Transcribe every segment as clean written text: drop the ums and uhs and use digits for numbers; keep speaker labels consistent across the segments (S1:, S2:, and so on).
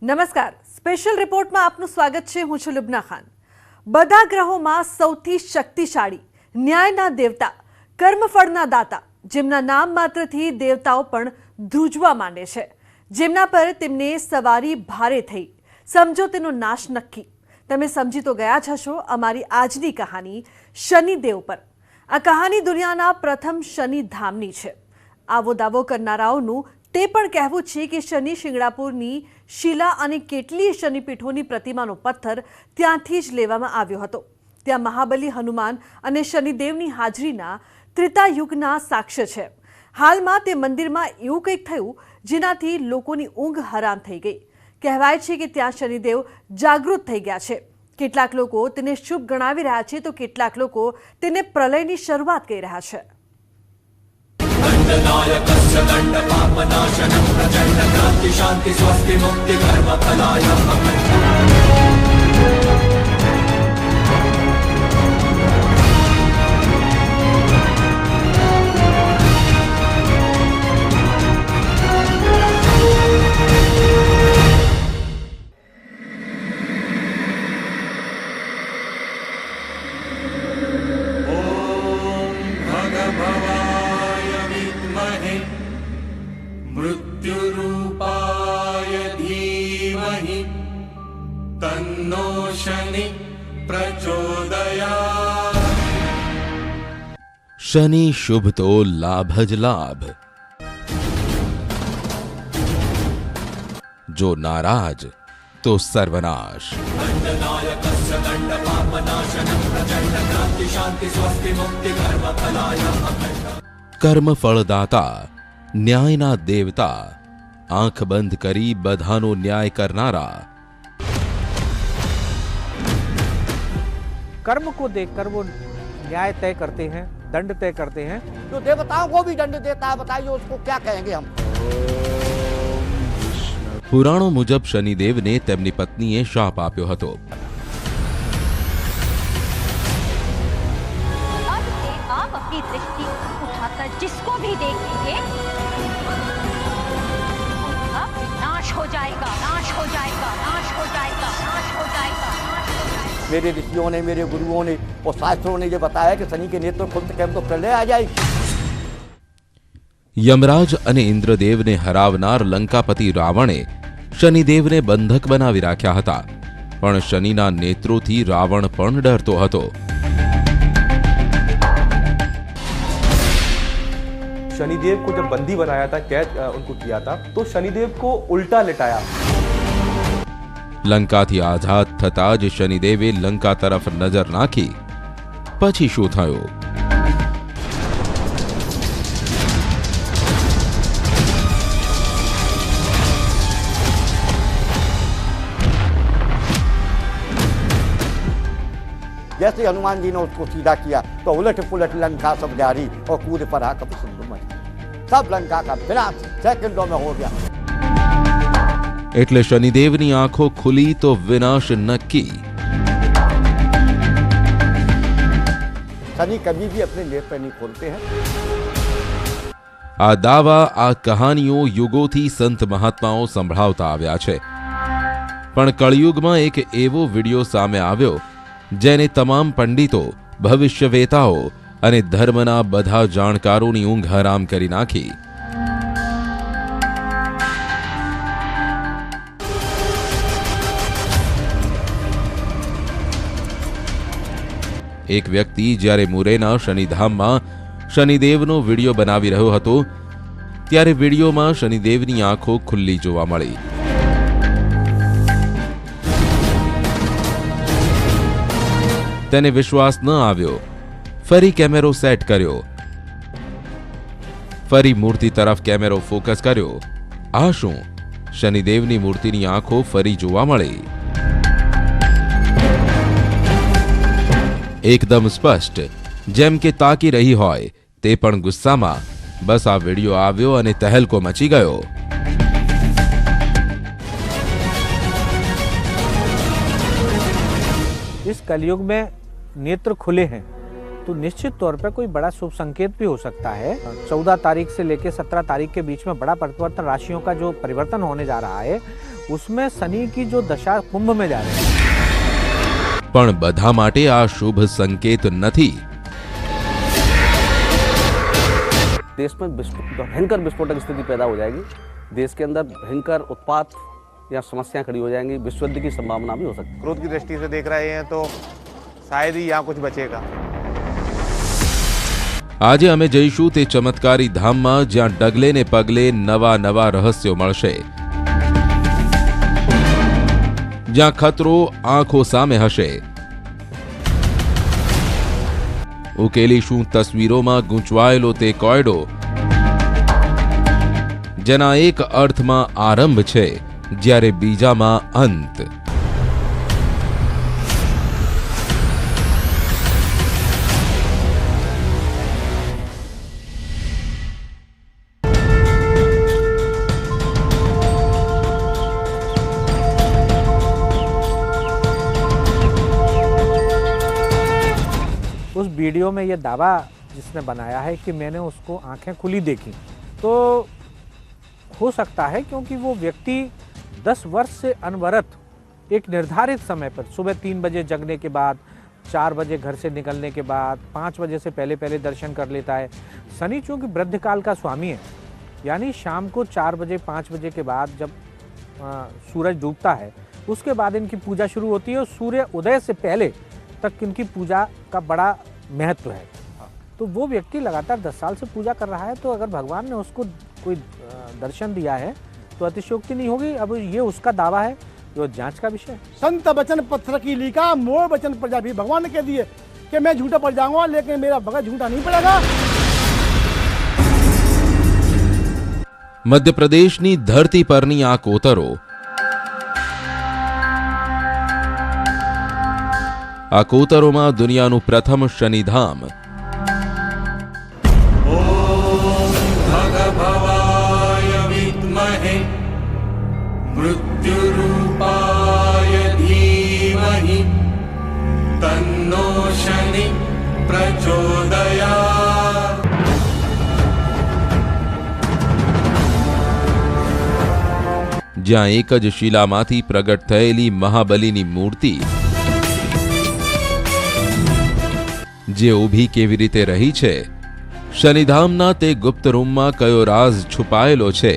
S1: નમસ્કાર, સ્પેશિયલ રિપોર્ટમાં આપનું સ્વાગત છે। હું છું લુબના ખાન। બધા ગ્રહોમાં સૌથી શક્તિશાળી ન્યાયના દેવતા, કર્મફળના દાતા, જેમના નામ માત્રથી દેવતાઓ પણ ધ્રુજવા માંડે છે, જેમના પર તેમને સવારી ભારે થઈ, સમજો તેનો નાશ નક્કી। તમે સમજી તો ગયા જ હશો અમારી આજની કહાની શનિદેવ પર। આ કહાની દુનિયાના પ્રથમ શનિ ધામની છે। આવો દાવો કરનારાઓનું તે પણ કહેવું છે કે શનિ શિંગણાપુરની શિલા અને કેટલીય શનિપીઠોની प्रतिमाનો પથ્થર ત્યાંથી જ લેવામાં આવ્યો હતો। ત્યાં મહાબલી હનુમાન અને શનિદેવની હાજરીના ત્રેતાયુગના સાક્ષ્ય છે। હાલમાં તે મંદિરમાં એવું કંઈક થયું જેનાથી લોકોની ઊંઘ હરામ થઈ ગઈ। કહેવાય છે કે ત્યાં શનિદેવ જાગૃત થઈ ગયા છે। કેટલાક લોકો તેને શુભ ગણાવી રહ્યા છે તો કેટલાક લોકો તેને પ્રલયની શરૂઆત કહી રહ્યા છે।
S2: दंडनायकस्य दंडपापनाशनं प्रचंड क्रांति शांति स्वस्ति मुक्ति कर्मफलाय मृत्युरूपाय धीमहि तन्नो शनि प्रचोदयात्।
S3: शनि शुभ तो लाभ ज लाभ, जो नाराज तो सर्वनाश।
S2: दंडनायकस्य दंडपापनाशनं प्रचंड क्रांति शांति स्वस्ति मुक्ति कर्मफलाय
S3: कर्म फलदाता न्यायना देवता, आंख बंद करी बधानो न्याय करनारा।
S4: कर्म को देखकर वो न्याय तय करते हैं, दंड तय करते हैं।
S5: जो देवताओं को भी दंड देता है, बताइए उसको क्या कहेंगे हम।
S3: पुराणों मुजब शनिदेव ने तेमनी पत्नीए शाप आप्यो हतो।
S6: अब से आप अपनी दृष्टि उठाकर जिसको भी देखेंगे उनका नाश हो जाएगा, नाश हो जाएगा, नाश हो जाएगा, नाश हो जाएगा, नाश हो जाएगा।
S5: मेरे ऋषियों ने, मेरे गुरुओं ने और शास्त्रों ने ये बताया कि शनि के नेत्र खुलते कैम तो प्रलय आ जाएगी।
S3: यमराज अने इंद्रदेव ने हरावनार लंकापति रावणे शनिदेवने बंधक बनावी राख्या हता, पण शनिना नेत्रोथी रावण पण डरतो हतो।
S7: शनिदेव को जब बंदी बनाया था, कैद उनको किया था, तो शनिदेव को उल्टा लिटाया।
S3: लंका थी आजाद थता ज शनिदेवे लंका तरफ नजर नाखी। पछी शुं थयुं?
S5: जैसे हनुमान जी ने उसको सीधा किया तो उलट पुलट लंका सब जारी और कूद पड़ा कभी सिंधु में। सब लंका का विनाश सेकंडों में हो गया।
S3: एटले शनिदेवनी आंखों खुली तो विनाश नक्की।
S5: शनि कभी भी अपने नेत्र नहीं खोलते हैं।
S3: आ दावा आ कहानियों युगोथी संत महात्माओं संभळावता आव्या छे, पण कळयुगमां एक एवो विडियो सामे आव्यो जेने तमाम पंडितो, भविष्यवेताओ अने धर्मना बधा जाणकारोनी ऊंघ हराम करी नाखी। एक व्यक्ति ज्यारे मुरेना शनिधाममां शनिदेवनो विडियो बनावी रह्यो हतो त्यारे विडियोमां शनिदेवनी आंखो खुल्ली जोवा मळी। तेने विश्वास न आव्यो। फरी कैमेरो सेट कर्यो, फरी मूर्ति तरफ कैमेरो फोकस कर्यो। आ शुं? शनिदेवनी मूर्तिनी आंखो फरी जोवा मळी। एकदम स्पष्ट, जेम के ताकी रही होय ते पण गुस्सामां बस आ विडियो आव्यो अने तहलको मची गयो।
S4: इस कलयुग में नेत्र खुले हैं तो निश्चित तौर पर कोई बड़ा शुभ संकेत भी हो सकता है। 14 तारीख से लेकर 17 तारीख के बीच में बड़ा परिवर्तन, राशियों का जो परिवर्तन होने जा रहा है उसमें शनि की जो दशा कुंभ में जा रही है।
S3: પણ બધા માટે આ શુભ સંકેત નથી।
S8: देश में भयंकर विस्फोटक स्थिति पैदा हो जाएगी। देश के अंदर भयंकर उत्पात या समस्याएं खड़ी हो जाएंगी। विश्व युद्ध की संभावना भी हो सकती है।
S9: क्रोध की दृष्टि से देख रहे हैं तो शायद ही यहाँ कुछ बचेगा।
S3: આજે અમે જઈશું તે ચમત્કારી ધામમાં જ્યાં ડગલે ને પગલે નવા નવા રહસ્યો મળશે, જ્યાં ખતરો આંખો સામે હશે। ઉકેલીશું તસવીરોમાં ગૂંચવાયેલો તે કોયડો, જેના એક અર્થમાં આરંભ છે જ્યારે બીજામાં અંત।
S4: उस वीडियो में ये दावा जिसने बनाया है कि मैंने उसको आंखें खुली देखी, तो हो सकता है क्योंकि वो व्यक्ति 10 वर्ष से अनवरत एक निर्धारित समय पर सुबह 3 बजे जगने के बाद, 4 बजे घर से निकलने के बाद, 5 बजे से पहले दर्शन कर लेता है। शनि चूँकि वृद्धकाल का स्वामी है, यानी शाम को 4 बजे 5 बजे के बाद जब सूरज डूबता है उसके बाद इनकी पूजा शुरू होती है और सूर्य उदय से पहले तक इनकी पूजा का बड़ा महत्व है। तो वो व्यक्ति लगातार 10 साल से पूजा कर रहा है, तो अगर भगवान ने उसको कोई दर्शन दिया है तो अतिशयोक्ति नहीं होगी। अब ये उसका दावा है, जो जांच का विषय है।
S10: संत बचन पत्थर की लिखा, मोर बचन प्रजा भी। भगवान ने कह दिए कि मैं झूठा पड़ जाऊंगा, लेकिन मेरा भगत झूठा नहीं पड़ेगा।
S3: मध्य प्रदेशनी धरती परनी आ कोतरो, आ कोतरोमां दुनियानुं प्रथम शनिधाम।
S2: ॐ भगभवाय विद्महे मृत्युरूपाय धीमहि तन्नो शनि प्रचोदयात्।
S3: જ્યાં એક જ શિલામાંથી પ્રગટ થયેલી મહાબલીની મૂર્તિ જે ઊભી કેવી રીતે રહી છે, શનિધામના તે ગુપ્ત રૂમમાં કયો રાજ છુપાયેલો છે?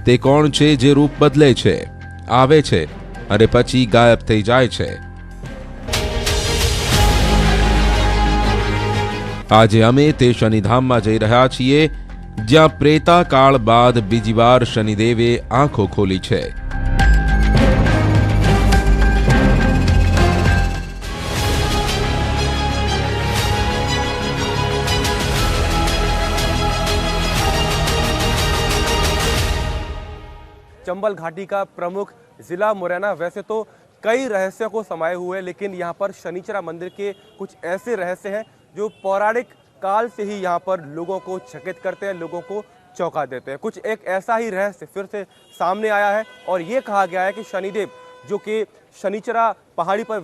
S3: તે કોણ છે જે રૂપ બદલે છે, આવે છે અને પછી ગાયબ થઈ જાય છે? આજે અમે તે શનિધામમાં જઈ રહ્યા છીએ જ્યાં પ્રેતાકાળ બાદ બીજી વાર શનિદેવે આંખો ખોલી છે।
S7: चंबल घाटी का प्रमुख जिला मुरैना वैसे तो कई रहस्यों को समाये हुए है, लेकिन यहाँ पर शनिचरा मंदिर के कुछ ऐसे रहस्य हैं जो पौराणिक काल से ही यहाँ पर लोगों को चकित करते हैं, लोगों को चौंका देते हैं। कुछ एक ऐसा ही रहस्य फिर से सामने आया है और ये कहा गया है कि शनिदेव जो कि शनिचरा पहाड़ी पर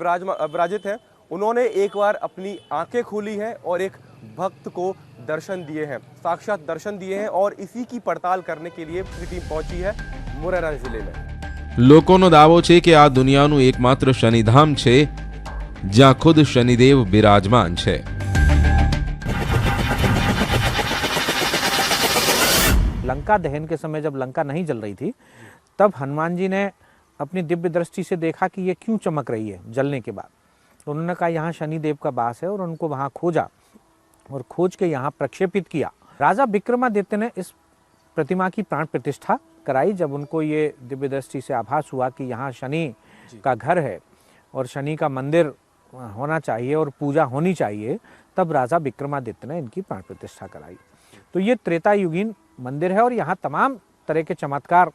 S7: विराजित है, उन्होंने एक बार अपनी आंखें खोली हैं और एक भक्त को दर्शन दिए हैं, साक्षात दर्शन दिए हैं। और इसी की पड़ताल करने के लिए पूरी टीम पहुंची है मुरैना जिले में।
S3: લોકોનો દાવો છે કે આ દુનિયાનું એકમાત્ર શનિધામ છે જ્યાં ખુદ શનિદેવ બિરાજમાન છે।
S4: लंका दहन के समय जब लंका नहीं जल रही थी, तब हनुमान जी ने अपनी दिव्य दृष्टि से देखा कि ये क्यों चमक रही है जलने के बाद। तो उन्होंने कहा यहाँ शनिदेव का वास है और उनको वहाँ खोजा और खोज के यहाँ प्रक्षेपित किया। राजा विक्रमादित्य ने इस प्रतिमा की प्राण प्रतिष्ठा कराई। जब उनको ये दिव्य दृष्टि से आभास हुआ कि यहाँ शनि का घर है और शनि का मंदिर होना चाहिए और पूजा होनी चाहिए, तब राजा विक्रमादित्य ने इनकी प्राण प्रतिष्ठा कराई। तो ये त्रेता युगीन मंदिर है और यहाँ तमाम तरह के चमत्कार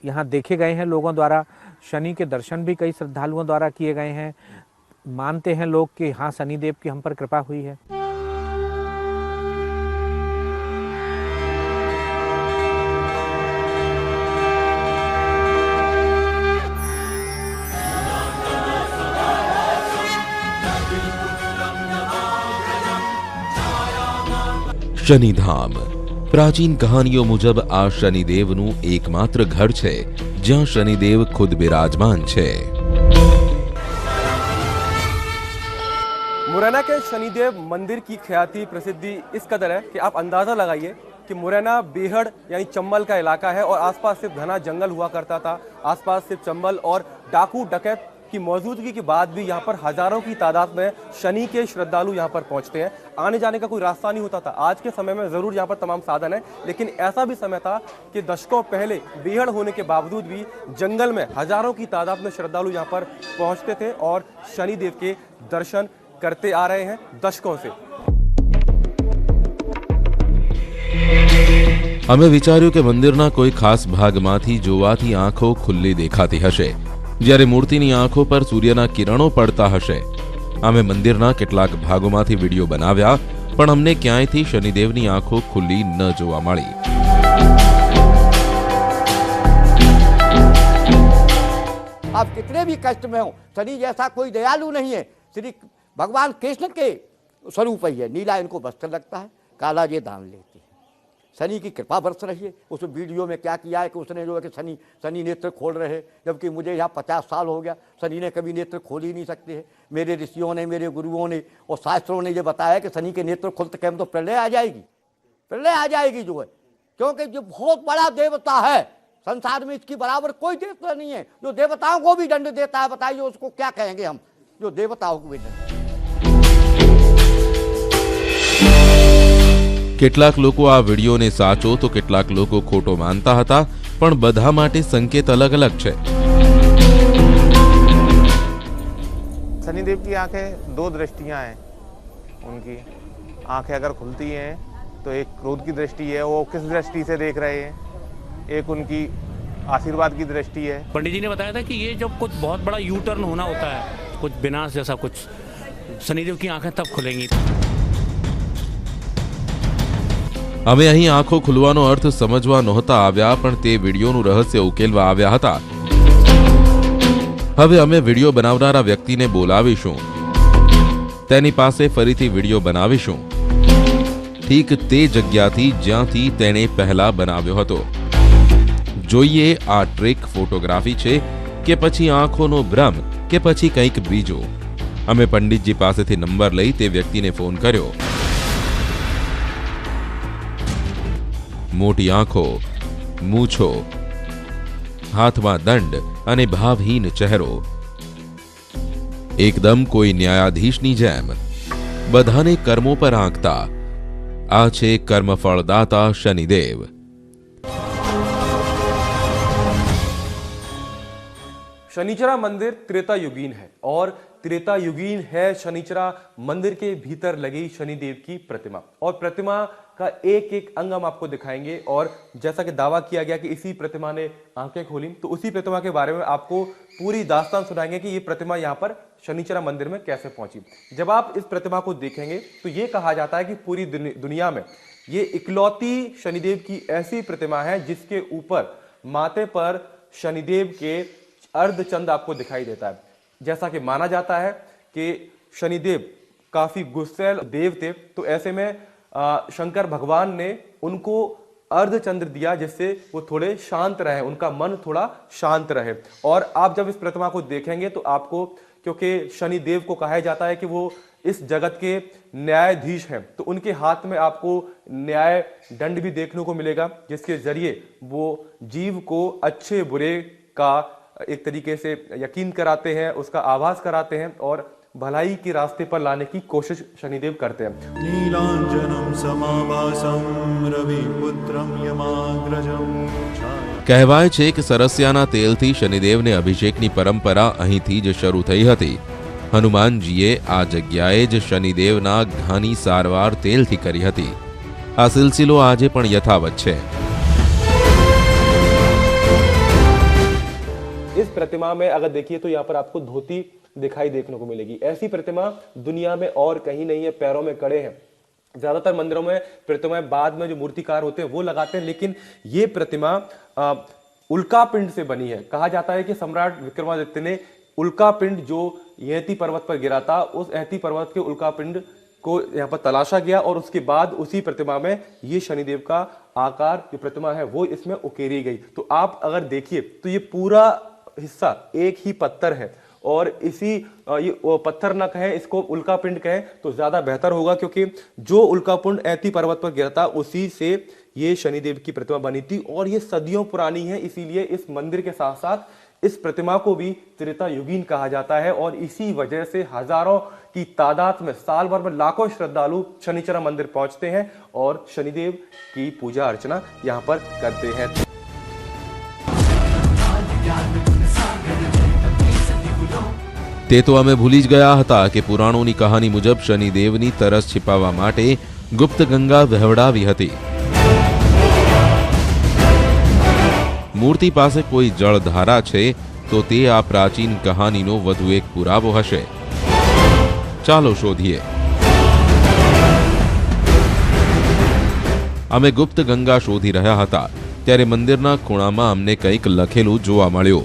S4: यहाँ देखे गए हैं लोगों द्वारा। शनि के दर्शन भी कई श्रद्धालुओं द्वारा किए गए हैं। मानते हैं लोग कि हाँ, शनिदेव की हम पर कृपा हुई है।
S3: શનિધામ પ્રાચીન કહાનીઓ મુજબ આ શનિદેવનું એકમાત્ર ઘર છે જ્યાં શનિદેવ ખુદ બિરાજમાન છે।
S7: मुरैना के शनिदेव मंदिर की ख्याति प्रसिद्धि इस कदर है कि आप अंदाजा लगाइए कि मुरैना बेहड़ यानी चंबल का इलाका है और आसपास सिर्फ घना जंगल हुआ करता था। आसपास सिर्फ चंबल और डाकू डकैत की मौजूदगी के बाद भी यहाँ पर हजारों की तादाद में शनि के श्रद्धालु यहाँ पर पहुँचते हैं। आने जाने का कोई रास्ता नहीं होता था। आज के समय में ज़रूर यहाँ पर तमाम साधन है, लेकिन ऐसा भी समय था कि दशकों पहले बेहड़ होने के बावजूद भी जंगल में हजारों की तादाद में श्रद्धालु यहाँ पर पहुँचते थे और शनिदेव के दर्शन करते आ रहे हैं दशकों से।
S3: અમે વિચાર્યું કે મંદિરના કોઈ ખાસ ભાગમાંથી જોવાથી આંખો ખુલ્લી દેખાતી હશે, જ્યારે મૂર્તિની આંખો પર સૂર્યના કિરણો પડતા હશે। અમે મંદિરના કેટલાક ભાગોમાંથી વિડીયો બનાવ્યા, પણ અમને ક્યાંયથી શનિદેવની આંખો ખુલ્લી ન જોવા મળી।
S5: आप कितने भी कष्ट में हो, शनि जैसा कोई दयालु नहीं है। श्री भगवान कृष्ण के स्वरूप ही है। नीला इनको वस्त्र लगता है, काला ये दान लेते हैं। शनि की कृपा बरस रही है। उस वीडियो में क्या किया है कि उसने जो है कि शनि नेत्र खोल रहे, जबकि मुझे यहाँ 50 साल हो गया, शनि ने कभी नेत्र खोल ही नहीं सकते हैं। मेरे ऋषियों ने, मेरे गुरुओं ने और शास्त्रों ने ये बताया कि शनि के नेत्र खुलते कैम तो प्रलय आ जाएगी, प्रलय आ जाएगी जो है, क्योंकि जो बहुत बड़ा देवता है संसार में, इसकी बराबर कोई देवता नहीं है जो देवताओं को भी दंड देता है। बताइए उसको क्या कहेंगे हम, जो देवताओं को भी दंड।
S3: કેટલાક લોકો આ વિડીયોને સાચો તો કેટલાક લોકો ખોટો માનતા હતા, પણ બધા માટે સંકેત અલગ અલગ છે।
S9: शनिदेव की आंखें दो दृष्टियां हैं। उनकी आंखें अगर खुलती हैं तो एक क्रोध की दृष्टि है, वो किस दृष्टि से देख रहे हैं, एक उनकी आशीर्वाद की दृष्टि है।
S11: पंडित जी ने बताया था कि ये जब कुछ बहुत बड़ा यू टर्न होना होता है, कुछ विनाश जैसा कुछ, शनिदेव की आंखें तब खुलेंगी।
S3: અમે અહીં આંખો ખુલવાનો અર્થ સમજવા નહોતા આવ્યા, પણ તે વિડીયોનું રહસ્ય ઉકેલવા આવ્યા હતા। હવે અમે વિડીયો બનાવનારા વ્યક્તિને બોલાવીશું, તેની પાસે ફરીથી વિડીયો બનાવીશું, ઠીક તે જગ્યાથી જ્યાંથી તેણે પહેલા બનાવ્યો હતો। જોઈએ આ ટ્રિક ફોટોગ્રાફી છે કે પછી આંખોનો ભ્રમ કે પછી કંઈક બીજું। અમે પંડિતજી પાસેથી નંબર લઈ તે વ્યક્તિને ફોન કર્યો। મોટી આંખો, મૂછો, હાથમાં દંડ અને ભાવહીન ચહેરો, એકદમ કોઈ ન્યાયાધીશની જેમ બધાને કર્મો પર આંકતા। આ છે કર્મફળદાતા શનિદેવ।
S7: शनिचरा मंदिर त्रेता युगीन है और त्रेता युगीन है शनिचरा मंदिर के भीतर लगी शनिदेव की प्रतिमा। और प्रतिमा का एक एक अंग हम आपको दिखाएंगे और जैसा कि दावा किया गया कि इसी प्रतिमा ने आंखें खोली, तो उसी प्रतिमा के बारे में आपको पूरी दास्तान सुनाएंगे कि ये प्रतिमा यहाँ पर शनिचरा मंदिर में कैसे पहुंची। जब आप इस प्रतिमा को देखेंगे तो ये कहा जाता है कि पूरी दुनिया में ये इकलौती शनिदेव की ऐसी प्रतिमा है जिसके ऊपर माथे पर शनिदेव के अर्धचंद्र आपको दिखाई देता है। जैसा कि माना जाता है कि शनिदेव काफी गुस्सैल देव थे, तो ऐसे में शंकर भगवान ने उनको अर्धचंद्र दिया जिससे वो थोड़े शांत रहे, उनका मन थोड़ा शांत रहे। और आप जब इस प्रतिमा को देखेंगे तो आपको, क्योंकि शनिदेव को कहा जाता है कि वो इस जगत के न्यायाधीश हैं, तो उनके हाथ में आपको न्याय दंड भी देखने को मिलेगा, जिसके जरिए वो जीव को अच्छे बुरे का एक तरीके से यकीन कराते हैं, उसका आभास कराते हैं और भलाई के रास्ते पर लाने की कोशिश शनिदेव करते हैं।
S2: नीलांजनम समाभासम रविपुत्रम यमाग्रजम।
S3: કહેવાય છે કે સરસ્યાના તેલથી શનિદેવને અભિષેકની પરંપરા અહીંથી જ શરૂ થઈ હતી। હનુમાનજીએ આ જગ્યાએ જ શનિદેવના ઘાની સારવાર તેલથી કરી હતી। આ સિલસિલો આજે પણ યથાવત છે।
S7: इस प्रतिमा में अगर देखिए तो यहाँ पर आपको धोती दिखाई देखने को मिलेगी। ऐसी प्रतिमा दुनिया में और कहीं नहीं है। पैरों में कड़े हैं। ज्यादातर मंदिरों में प्रतिमाएं बाद में जो मूर्तिकार होते हैं वो लगाते हैं, लेकिन ये प्रतिमा उल्कापिंड से बनी है। कहा जाता है कि सम्राट विक्रमादित्य ने उल्कापिंड जो यहती पर्वत पर गिरा था, उस यहती पर्वत के उल्कापिंड को यहाँ पर तलाशा गया और उसके बाद उसी प्रतिमा में ये शनिदेव का आकार जो प्रतिमा है वो इसमें उकेरी गई। तो आप अगर देखिए तो ये पूरा हिस्सा एक ही पत्थर है और इसी ये पत्थर न कहें, इसको उल्का पिंड कहें तो ज्यादा बेहतर होगा, क्योंकि जो उल्का पिंड ऐती पर्वत पर गिरा था उसी से ये शनिदेव की प्रतिमा बनी थी और ये सदियों पुरानी है। इसीलिए इस मंदिर के साथ साथ इस प्रतिमा को भी त्रेता युगीन कहा जाता है और इसी वजह से हजारों की तादाद में साल भर में लाखों श्रद्धालु शनिचरा मंदिर पहुंचते हैं और शनिदेव की पूजा अर्चना यहाँ पर करते हैं।
S3: તે તો અમે ભૂલી જ ગયા હતા કે પુરાણોની કહાની મુજબ શનિદેવની તરસ છિપાવવા માટે ગુપ્ત ગંગા વહેવડાવી હતી। મૂર્તિ પાસે કોઈ જળધારા છે તો તે આ પ્રાચીન કહાનીનો વધુ એક પુરાવો હશે। ચાલો શોધીએ। અમે ગુપ્ત ગંગા શોધી રહ્યા હતા ત્યારે મંદિરના ખૂણામાં અમને કંઈક લખેલું જોવા મળ્યું।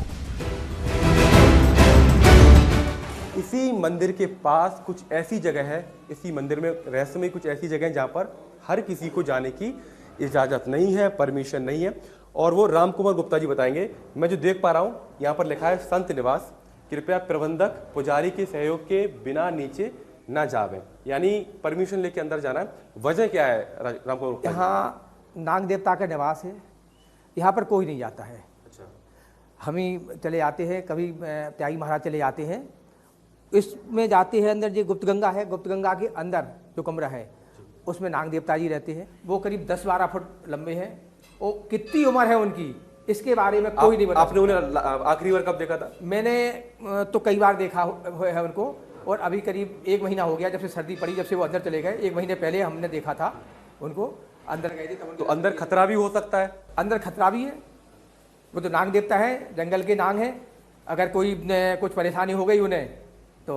S7: इसी मंदिर के पास कुछ ऐसी जगह है, इसी मंदिर में रहस्यमय कुछ ऐसी जगह है जहां पर हर किसी को जाने की इजाजत नहीं है, परमिशन नहीं है और वो राम कुमार गुप्ता जी बताएंगे। मैं जो देख पा रहा हूं यहाँ पर लिखा है संत निवास, कृपया प्रबंधक पुजारी के सहयोग के बिना नीचे न जावें, यानी परमिशन लेके अंदर जाना है। वजह क्या है राम कुमार गुप्ता?
S12: यहाँ नाग देवता का निवास है, यहाँ पर कोई नहीं जाता है।
S7: अच्छा।
S12: हम ही चले आते हैं, कभी त्यागी महाराज चले जाते हैं, इसमें जाते हैं अंदर। जो गुप्त गंगा है, गुप्त गंगा के अंदर जो कमरा है उसमें नाग देवता जी रहते हैं। वो करीब 10-12 फुट लंबे हैं। वो कितनी उम्र है उनकी इसके बारे में कोई नहीं बता।
S7: आपने उन्हें आखिरी बार कब देखा था?
S12: मैंने तो कई बार देखा है उनको और अभी करीब 1 महीना हो गया जब से सर्दी पड़ी, जब से वो अंदर चले गए। 1 महीने पहले हमने देखा था उनको, अंदर गए थे तब।
S7: तो अंदर खतरा भी हो सकता है?
S12: अंदर खतरा भी है। वो तो नाग देवता है, जंगल के नाग हैं। अगर कोई कुछ परेशानी हो गई उन्हें तो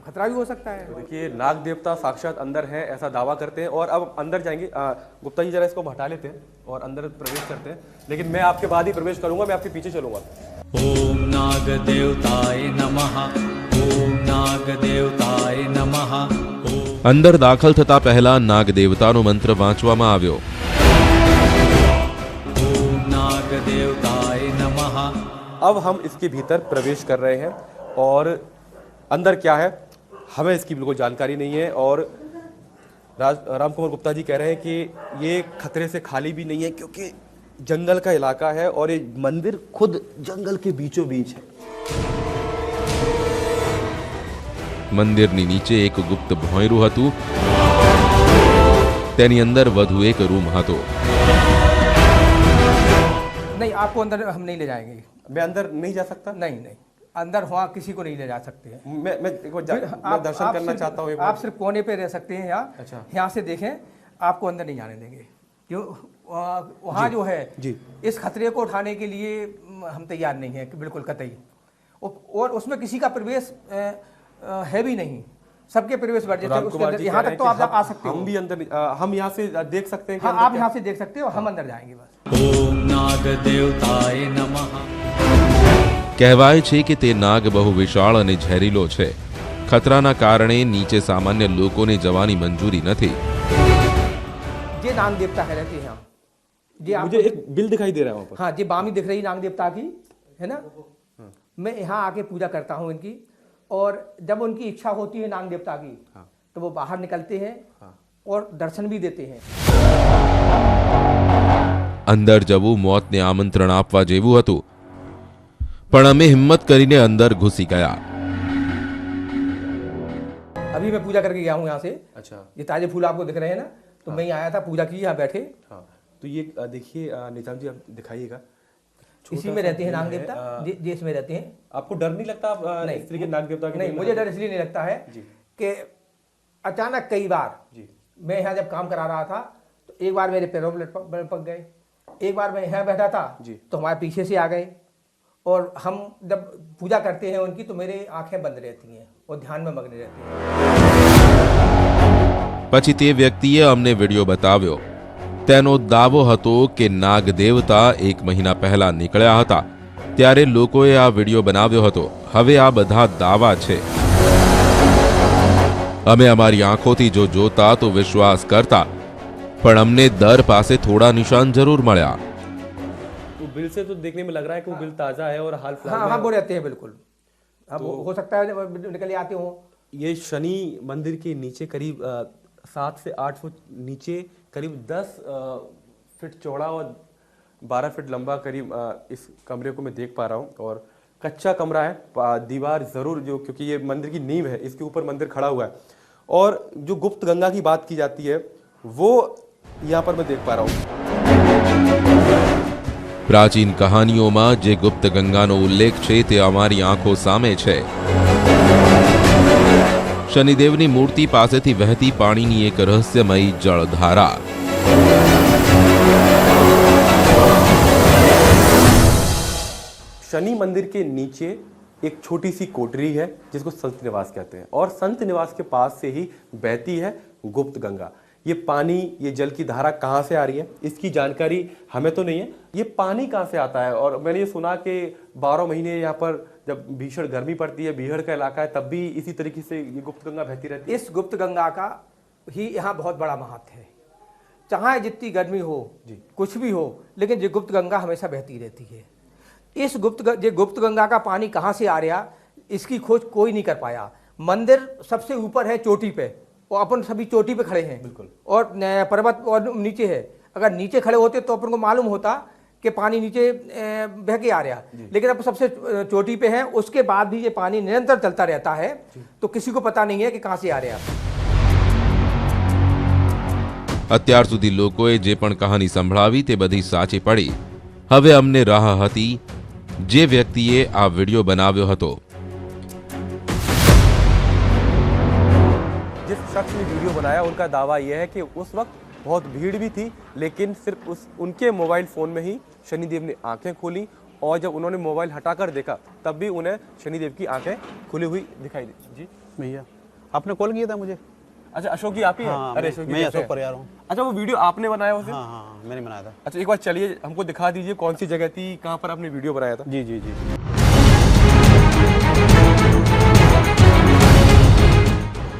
S12: खतरा भी हो सकता है।
S7: देखिए नाग देवता साक्षात अंदर है ऐसा दावा करते हैं और अब अंदर जाएंगे। गुप्ता जी जरा इसको हटा लेते हैं और अंदर प्रवेश करते हैं, लेकिन मैं आपके बाद ही प्रवेश करूंगा, मैं आपके पीछे चलूंगा।
S13: ओम नाग देवताय नमः, ओम नाग देवताय नमः।
S3: અંદર દાખલ થતા પહેલા નાગ દેવતાનો મંત્ર વાંચવામાં આવ્યો।
S13: ओम नाग देवताय नमः।
S7: अब हम इसके भीतर प्रवेश कर रहे हैं और अंदर क्या है हमें इसकी बिल्कुल जानकारी नहीं है और राम कुमार गुप्ता जी कह रहे हैं कि ये खतरे से खाली भी नहीं है क्योंकि जंगल का इलाका है और ये मंदिर खुद जंगल के बीचों बीच है।
S3: મંદિરની નીચે એક ગુપ્ત ભોંયરું હતું, તેની અંદર વધુ એક રૂમ હતો।
S12: नहीं, आपको अंदर हम नहीं ले जाएंगे।
S7: मैं अंदर नहीं जा सकता?
S12: नहीं नहीं, अंदर वहाँ किसी को नहीं ले जा सकते हैं।
S7: मैं दर्शन करना चाहता हूँ।
S12: आप सिर्फ कोने पे रह सकते हैं यहाँ।
S7: अच्छा।
S12: यहाँ से देखें, आपको अंदर नहीं जाने देंगे। जो वहाँ जो है
S7: जी,
S12: इस खतरे को उठाने के लिए हम तैयार नहीं है, बिल्कुल कतई। और उसमें किसी का प्रवेश है भी नहीं, सबके प्रवेश वर्जित है उसके अंदर। यहाँ तक तो आप आ सकते हो।
S7: हम भी अंदर, हम यहाँ से देख सकते हैं?
S12: हाँ, आप यहाँ से देख सकते हो, हम अंदर जाएंगे बस।
S13: ओम नाग देवताय नमः।
S3: કહેવાય છે કે તે નાગ બહુ વિશાળ અને ઝેરીલો છે। ખતરાના કારણે નીચે સામાન્ય લોકોને જવાની મંજૂરી નથી।
S12: ये नाग देवता है रहते हैं यहाँ। ये
S7: मुझे एक बिल दिखाई दे रहा है वहाँ पर।
S12: हाँ, ये बामी दिख रही नाग देवता की है ना। मैं यहाँ आके पूजा करता हूँ इनकी, और जब उनकी इच्छा होती है नाग देवता की तो वो बाहर निकलते हैं और दर्शन भी देते हैं।
S3: અંદર જવું મોતને આમંત્રણ આપવા જેવું હતું, પણ અમે હિંમત કરીને અંદર ઘૂસી ગયા।
S12: अभी मैं पूजा करके गया हूँ यहाँ से।
S7: अच्छा।
S12: ये ताजे फूल आपको दिख रहे हैं ना, तो मैं यहाँ आया था, पूजा की, यहाँ बैठे।
S7: हाँ, तो ये देखिए निजाम जी, आप दिखाइएगा।
S12: इसी में रहते हैं नाग देवता, जी इसमें रहते हैं।
S7: आपको डर नहीं लगता
S12: नहीं,
S7: इस तरीके नाग देवता के?
S12: नहीं, मुझे डर इसलिए नहीं लगता है कि अचानक कई बार मैं यहाँ जब काम करा रहा था तो एक बार मेरे पैरों में लटक गए, एक बार मैं यहाँ बैठा था तो हमारे पीछे से आ गए, और हम जब पूजा करते हैं उनकी तो मेरी आंखें बंद रहती हैं और ध्यान में मग्न रहती हैं।
S3: પછી તે વ્યક્તિએ અમને વિડીયો બતાવ્યો। તેનો દાવો હતો કે નાગ દેવતા 1 મહિના પહેલા નીકળ્યા હતા, ત્યારે લોકોએ આ વિડીયો બનાવ્યો હતો। હવે આ બધા દાવા છે। અમે અમારી આંખોથી જો જોતા તો વિશ્વાસ કરતા, પણ અમને દર પાસે થોડા નિશાન જરૂર મળ્યા।
S7: तो बिल से तो देखने में लग रहा है कि वो बिल ताजा है और हाल फिलहाल
S12: हाँ
S7: में
S12: हाँ वो रहते हैं बिल्कुल। अब हो सकता है निकल आते हो।
S7: ये शनि मंदिर के नीचे करीब 7 से 8 फुट नीचे करीब 10 फीट चौड़ा और 12 फीट लंबा करीब इस कमरे को मैं देख पा रहा हूँ। और कच्चा कमरा है, दीवार जरूर जो, क्योंकि ये मंदिर की नींव है, इसके ऊपर मंदिर खड़ा हुआ है। और जो गुप्त गंगा की बात की जाती है वो यहाँ पर मैं देख पा रहा हूँ।
S3: પ્રાચીન કહાનીઓમાં જે ગુપ્ત ગંગાનો ઉલ્લેખ છે તે અમારી આંખો સામે છે। શનિદેવની મૂર્તિ પાસેથી વહેતી પાણીની એક રહસ્યમયી જળધારા।
S7: शनि मंदिर के नीचे एक छोटी सी कोठरी है जिसको संत निवास कहते हैं, और संत निवास के पास से ही बहती है गुप्त गंगा। ये पानी, ये जल की धारा कहाँ से आ रही है इसकी जानकारी हमें तो नहीं है। ये पानी कहाँ से आता है, और मैंने ये सुना कि 12 महीने यहाँ पर जब भीषण गर्मी पड़ती है, बीहड़ का इलाका है, तब भी इसी तरीके से ये गुप्त गंगा बहती रहती है।
S12: इस गुप्त गंगा का ही यहाँ बहुत बड़ा महत्व है। चाहे जितनी गर्मी हो, कुछ भी हो, लेकिन ये गुप्त गंगा हमेशा बहती रहती है। इस गुप्त गंगा का पानी कहाँ से आ रहा, इसकी खोज कोई नहीं कर पाया। मंदिर सबसे ऊपर है चोटी पे, और अपन सभी चोटी पे खड़े हैं बिल्कुल, और पर्वत और नीचे है। अगर नीचे खड़े होते तो अपन को मालूम होता कि पानी नीचे बह के आ रहा, लेकिन अब सबसे चोटी पे है, उसके बाद भी ये पानी निरंतर चलता रहता है, तो किसी को पता नहीं है कि कहाँ से आ रहा।
S3: અત્યાર સુધી લોકોએ જે પણ કહાની સંભળાવી તે બધી સાચી પડી। હવે અમને રાહ હતી જે વ્યક્તિએ આ વિડિયો બનાવ્યો હતો।
S7: जिस शख्स ने वीडियो बनाया उनका दावा यह है कि उस वक्त बहुत भीड़ भी थी, लेकिन सिर्फ उनके मोबाइल फोन में ही शनिदेव ने आंखें खोली, और जब उन्होंने मोबाइल हटाकर देखा तब भी उन्हें शनिदेव की आंखें खुली हुई दिखाई दी। जी
S14: भैया, आपने कॉल किया था मुझे?
S7: अच्छा, अशोक जी आप ही हैं?
S14: हाँ,
S7: अरे अशोक जी,
S14: मैं अशोक परियार हूँ।
S7: अच्छा, वो वीडियो आपने बनाया उसे?
S14: हाँ हाँ मैंने बनाया था।
S7: अच्छा, एक बार चलिए हमको दिखा दीजिए कौन सी जगह थी, कहाँ पर आपने वीडियो बनाया था।
S14: जी जी जी।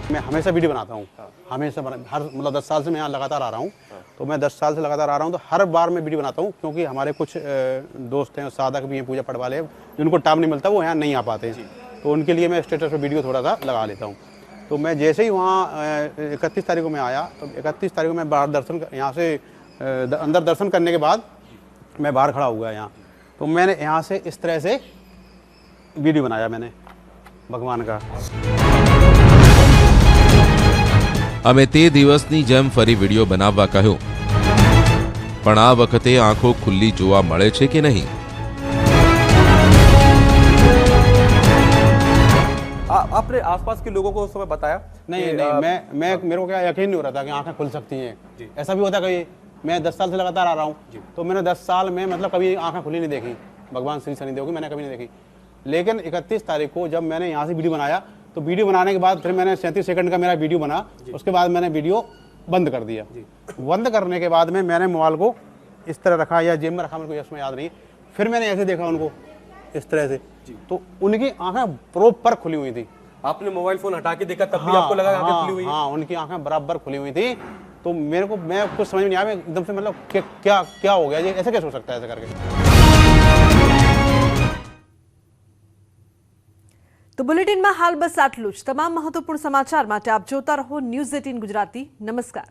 S14: मैं हमेशा वीडियो बनाता हूँ, हमेशा हर मतलब 10 साल से मैं यहाँ लगातार आ रहा हूँ। तो मैं 10 साल से लगातार आ रहा हूँ, तो हर बार मैं वीडियो बनाता हूँ, क्योंकि हमारे कुछ दोस्त हैं, साधक भी हैं, पूजा पाठ वाले हैं, जिनको टाइम नहीं मिलता, वो यहाँ नहीं आ पाते हैं, तो उनके लिए मैं स्टेटस पर वीडियो थोड़ा सा लगा लेता हूँ। तो मैं जैसे ही वहाँ 31 तारीख को मैं आया, तो 31 तारीख को मैं बाहर दर्शन यहाँ से अंदर दर्शन करने के बाद मैं बाहर खड़ा हुआ यहाँ, तो मैंने यहाँ से इस तरह से वीडियो बनाया मैंने भगवान का।
S3: અમે તે દિવસની જેમ ફરી વિડિયો બનાવવા કહ્યું, પણ આ વખતે આંખો ખુલ્લી જોવા મળે છે કે નહીં?
S7: आपने आसपास के लोगों को उस समय बताया?
S14: नहीं नहीं, मैं मेरे को क्या यकीन नहीं हो रहा था कि आंखें खुल सकती हैं। ऐसा भी होता कभी, मैं 10 साल से लगातार आ रहा हूँ, तो मैंने 10 साल में मतलब कभी आंखें खुली नहीं देखी भगवान श्री शनिदेव की, मैंने कभी नहीं देखी। लेकिन 31 तारीख को जब मैंने यहाँ से वीडियो बनाया, तो वीडियो बनाने के बाद फिर मैंने 37 सेकंड का मेरा वीडियो बना, उसके बाद मैंने वीडियो बंद कर दिया। बंद करने के बाद में मैंने मोबाइल को इस तरह रखा या जेब में रखा, मेरे को इसमें याद नहीं। फिर मैंने ऐसे देखा उनको इस तरह से, तो उनकी आंखें प्रॉपर खुली हुई थी।
S7: आपने मोबाइल फोन हटा के देखा तब भी आपको लगा आंखें खुली हुई है?
S14: हाँ, उनकी आंखें बराबर खुली हुई थी। तो मेरे को मैं कुछ समझ में नहीं आया, एकदम से मतलब क्या क्या हो गया, ये ऐसे कैसे हो सकता है ऐसे करके।
S1: તો બુલેટિનમાં હાલ બસ આટલું જ। તમામ મહત્વપૂર્ણ સમાચાર માટે આપ જોતા રહો ન્યૂઝ 18 ગુજરાતી। નમસ્કાર।